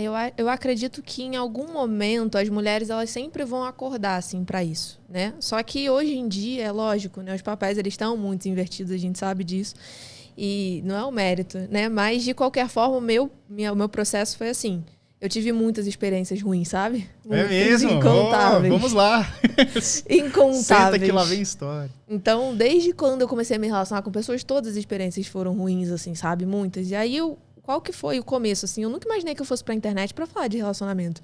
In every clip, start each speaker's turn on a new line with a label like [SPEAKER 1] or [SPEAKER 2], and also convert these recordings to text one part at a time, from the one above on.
[SPEAKER 1] Eu acredito que em algum momento as mulheres elas sempre vão acordar assim para isso, né? Só que hoje em dia, é lógico, né? Os papéis eles estão muito invertidos, a gente sabe disso. E não é o mérito, né? Mas de qualquer forma, o meu processo foi assim. Eu tive muitas experiências ruins, sabe?
[SPEAKER 2] É mesmo?
[SPEAKER 1] Incontáveis.
[SPEAKER 2] Vamos lá.
[SPEAKER 1] Incontáveis.
[SPEAKER 2] Senta que lá vem história.
[SPEAKER 1] Então, desde quando eu comecei a me relacionar com pessoas, todas as experiências foram ruins, assim, sabe? Muitas. E aí, qual que foi o começo, assim? Eu nunca imaginei que eu fosse pra internet pra falar de relacionamento.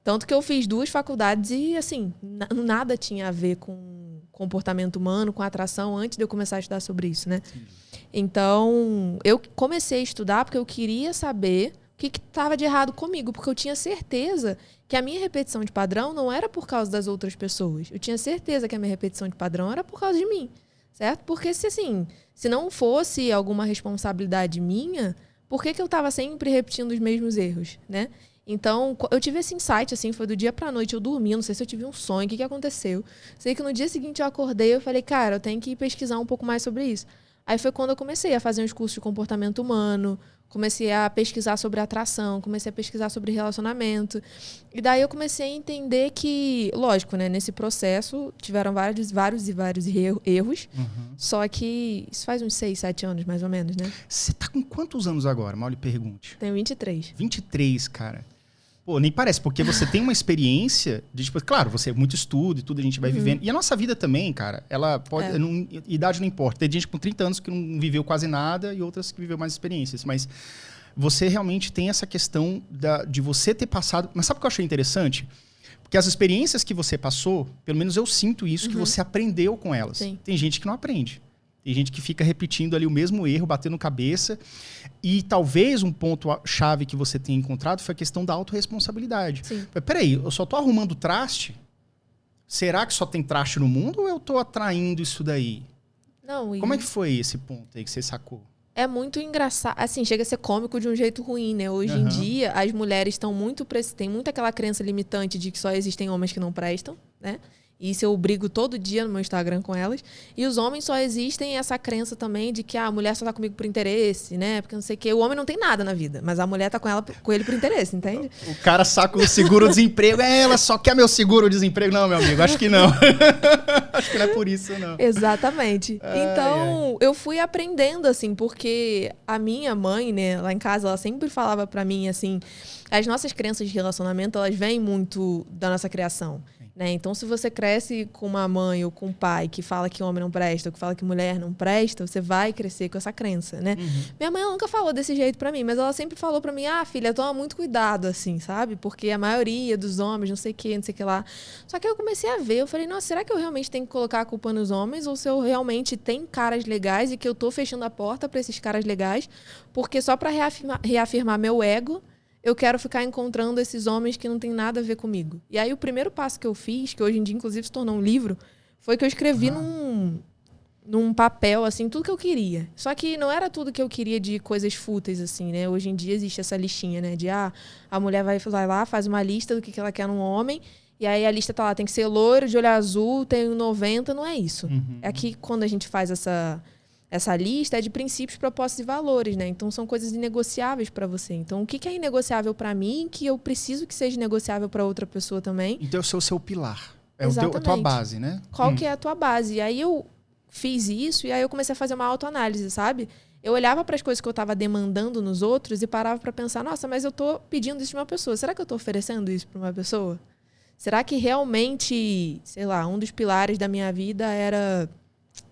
[SPEAKER 1] Tanto que eu fiz 2 faculdades e, assim, nada tinha a ver com comportamento humano, com atração, antes de eu começar a estudar sobre isso, né? Sim. Então, eu comecei a estudar porque eu queria saber o que estava de errado comigo, porque eu tinha certeza que a minha repetição de padrão não era por causa das outras pessoas. Eu tinha certeza que a minha repetição de padrão era por causa de mim, certo? Porque se não fosse alguma responsabilidade minha, por que eu estava sempre repetindo os mesmos erros, né? Então, eu tive esse insight, assim, foi do dia pra noite, eu dormi, não sei se eu tive um sonho, o que aconteceu. Sei que no dia seguinte eu acordei, eu falei, cara, eu tenho que pesquisar um pouco mais sobre isso. Aí foi quando eu comecei a fazer uns cursos de comportamento humano, comecei a pesquisar sobre atração, comecei a pesquisar sobre relacionamento. E daí eu comecei a entender que, lógico, né, nesse processo tiveram vários erros. Uhum. Só que isso faz uns 6, 7 anos, mais ou menos, né?
[SPEAKER 2] Você tá com quantos anos agora? Mal lhe pergunte.
[SPEAKER 1] Tenho 23.
[SPEAKER 2] 23, cara. Pô, nem parece, porque você tem uma experiência de, tipo, claro, você é muito estudo e tudo, a gente vai vivendo. E a nossa vida também, cara, ela pode... idade não importa. Tem gente com 30 anos que não viveu quase nada e outras que viveu mais experiências. Mas você realmente tem essa questão de você ter passado... Mas sabe o que eu achei interessante? Porque as experiências que você passou, pelo menos eu sinto isso, que você aprendeu com elas. Sim. Tem gente que não aprende. Tem gente que fica repetindo ali o mesmo erro, batendo cabeça. E talvez um ponto-chave que você tenha encontrado foi a questão da autorresponsabilidade. Peraí, eu só tô arrumando traste? Será que só tem traste no mundo ou eu tô atraindo isso daí?
[SPEAKER 1] Não,
[SPEAKER 2] Como é que foi esse ponto aí que você sacou?
[SPEAKER 1] É muito engraçado. Assim, chega a ser cômico de um jeito ruim, né? Hoje em dia, as mulheres estão tem muito aquela crença limitante de que só existem homens que não prestam, né? Isso eu brigo todo dia no meu Instagram com elas. E os homens só existem essa crença também de que a mulher só tá comigo por interesse, né? Porque não sei o quê. O homem não tem nada na vida, mas a mulher tá com ele por interesse, entende?
[SPEAKER 2] O cara saca o seguro-desemprego. Ela só quer meu seguro-desemprego. Não, meu amigo, acho que não. Acho que não é por isso, não.
[SPEAKER 1] Exatamente. Então, eu fui aprendendo, assim, porque a minha mãe, né, lá em casa, ela sempre falava pra mim, assim, as nossas crenças de relacionamento, elas vêm muito da nossa criação. Né? Então, se você cresce com uma mãe ou com um pai que fala que homem não presta, ou que fala que mulher não presta, você vai crescer com essa crença, né? Minha mãe nunca falou desse jeito pra mim, mas ela sempre falou pra mim, filha, toma muito cuidado, assim, sabe? Porque a maioria dos homens, não sei o que lá. Só que eu comecei a ver, eu falei, nossa, será que eu realmente tenho que colocar a culpa nos homens? Ou se eu realmente tenho caras legais e que eu tô fechando a porta pra esses caras legais? Porque só pra reafirmar meu ego, eu quero ficar encontrando esses homens que não tem nada a ver comigo. E aí o primeiro passo que eu fiz, que hoje em dia inclusive se tornou um livro, foi que eu escrevi num papel, assim, tudo que eu queria. Só que não era tudo que eu queria de coisas fúteis, assim, né? Hoje em dia existe essa listinha, né? De, a mulher vai lá, faz uma lista do que ela quer num homem, e aí a lista tá lá, tem que ser loiro, de olho azul, tem 90, não é isso. É que quando a gente faz essa lista é de princípios, propósitos e valores, né? Então, são coisas inegociáveis para você. Então, o que é inegociável para mim, que eu preciso que seja negociável para outra pessoa também?
[SPEAKER 2] Então, é o seu pilar. É a
[SPEAKER 1] Exatamente.
[SPEAKER 2] tua base, né?
[SPEAKER 1] Qual que é a tua base? E aí, eu fiz isso e aí eu comecei a fazer uma autoanálise, sabe? Eu olhava para as coisas que eu estava demandando nos outros e parava para pensar, nossa, mas eu tô pedindo isso de uma pessoa. Será que eu tô oferecendo isso para uma pessoa? Será que realmente, sei lá, um dos pilares da minha vida era...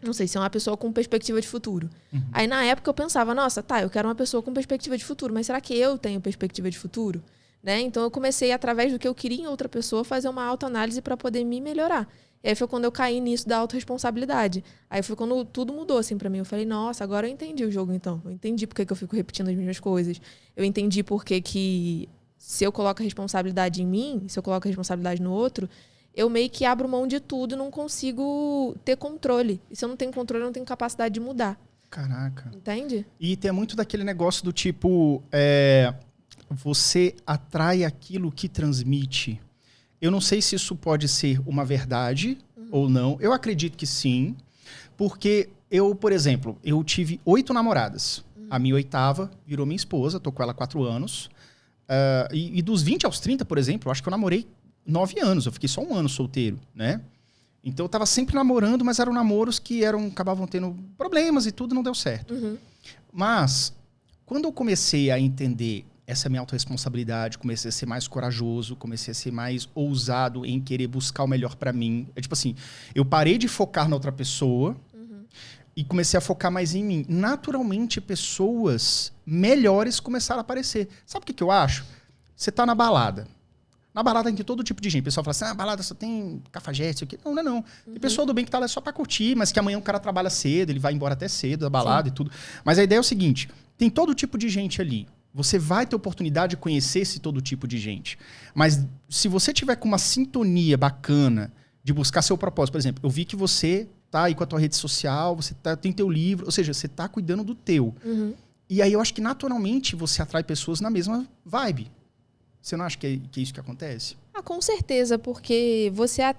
[SPEAKER 1] não sei, ser uma pessoa com perspectiva de futuro. Aí, na época, eu pensava, nossa, eu quero uma pessoa com perspectiva de futuro, mas será que eu tenho perspectiva de futuro? Né? Então, eu comecei, através do que eu queria em outra pessoa, fazer uma autoanálise para poder me melhorar. E aí foi quando eu caí nisso da autorresponsabilidade. Aí foi quando tudo mudou, assim, pra mim. Eu falei, nossa, agora eu entendi o jogo, então. Eu entendi por que eu fico repetindo as mesmas coisas. Eu entendi por que se eu coloco a responsabilidade em mim, se eu coloco a responsabilidade no outro, eu meio que abro mão de tudo e não consigo ter controle. E se eu não tenho controle, eu não tenho capacidade de mudar.
[SPEAKER 2] Caraca.
[SPEAKER 1] Entende?
[SPEAKER 2] E tem muito daquele negócio do tipo... você atrai aquilo que transmite. Eu não sei se isso pode ser uma verdade ou não. Eu acredito que sim. Porque eu, por exemplo, eu tive 8 namoradas. A minha 8ª virou minha esposa. Tô com ela há 4 anos. E dos 20 aos 30, por exemplo, eu acho que eu namorei 9 anos. Eu fiquei só 1 ano solteiro, né? Então eu tava sempre namorando, mas eram namoros que acabavam tendo problemas e tudo, não deu certo.
[SPEAKER 1] Uhum.
[SPEAKER 2] Mas, quando eu comecei a entender essa minha autorresponsabilidade, comecei a ser mais corajoso, comecei a ser mais ousado em querer buscar o melhor pra mim. É tipo assim, eu parei de focar na outra pessoa e comecei a focar mais em mim. Naturalmente, pessoas melhores começaram a aparecer. Sabe o que eu acho? Você tá na balada. Na balada tem todo tipo de gente. O pessoal fala assim, a balada só tem cafajeste, isso aqui. Não, não é não. Tem pessoa do bem que tá lá só pra curtir, mas que amanhã o cara trabalha cedo, ele vai embora até cedo da balada e tudo. Mas a ideia é o seguinte, tem todo tipo de gente ali. Você vai ter oportunidade de conhecer esse todo tipo de gente. Mas se você tiver com uma sintonia bacana de buscar seu propósito, por exemplo, eu vi que você tá aí com a tua rede social, você tem teu livro, ou seja, você tá cuidando do teu. E aí eu acho que naturalmente você atrai pessoas na mesma vibe. Você não acha que é isso que acontece?
[SPEAKER 1] Ah, com certeza, porque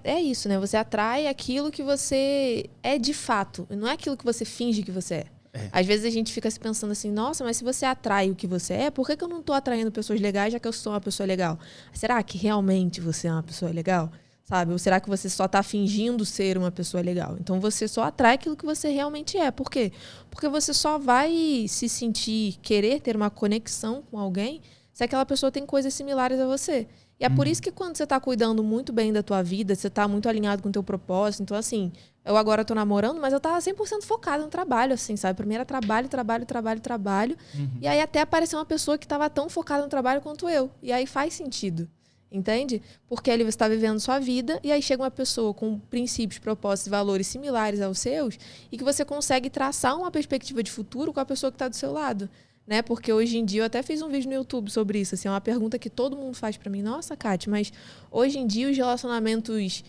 [SPEAKER 1] é isso, né? Você atrai aquilo que você é de fato. Não é aquilo que você finge que você é. Às vezes a gente fica se pensando assim, nossa, mas se você atrai o que você é, por que eu não tô atraindo pessoas legais já que eu sou uma pessoa legal? Será que realmente você é uma pessoa legal? Sabe? Ou será que você só tá fingindo ser uma pessoa legal? Então você só atrai aquilo que você realmente é. Por quê? Porque você só vai se sentir, querer ter uma conexão com alguém se aquela pessoa tem coisas similares a você. E é por isso que quando você tá cuidando muito bem da tua vida, você tá muito alinhado com o teu propósito. Então, assim, eu agora tô namorando, mas eu tava 100% focada no trabalho, assim, sabe? Primeiro era trabalho. E aí até apareceu uma pessoa que tava tão focada no trabalho quanto eu. E aí faz sentido, entende? Porque ali você tá vivendo sua vida e aí chega uma pessoa com princípios, propósitos e valores similares aos seus e que você consegue traçar uma perspectiva de futuro com a pessoa que tá do seu lado. Né? Porque hoje em dia, eu até fiz um vídeo no YouTube sobre isso, assim, é uma pergunta que todo mundo faz pra mim. Nossa, Kátia, mas hoje em dia os relacionamentos,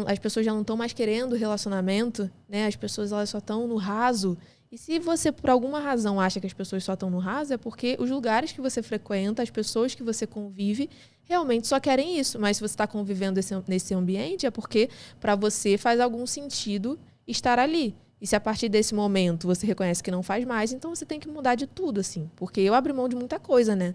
[SPEAKER 1] as pessoas já não estão mais querendo relacionamento, né? As pessoas elas só estão no raso. E se você, por alguma razão, acha que as pessoas só estão no raso, é porque os lugares que você frequenta, as pessoas que você convive, realmente só querem isso. Mas se você está convivendo nesse ambiente, é porque para você faz algum sentido estar ali. E se a partir desse momento você reconhece que não faz mais, então você tem que mudar de tudo, assim. Porque eu abri mão de muita coisa, né?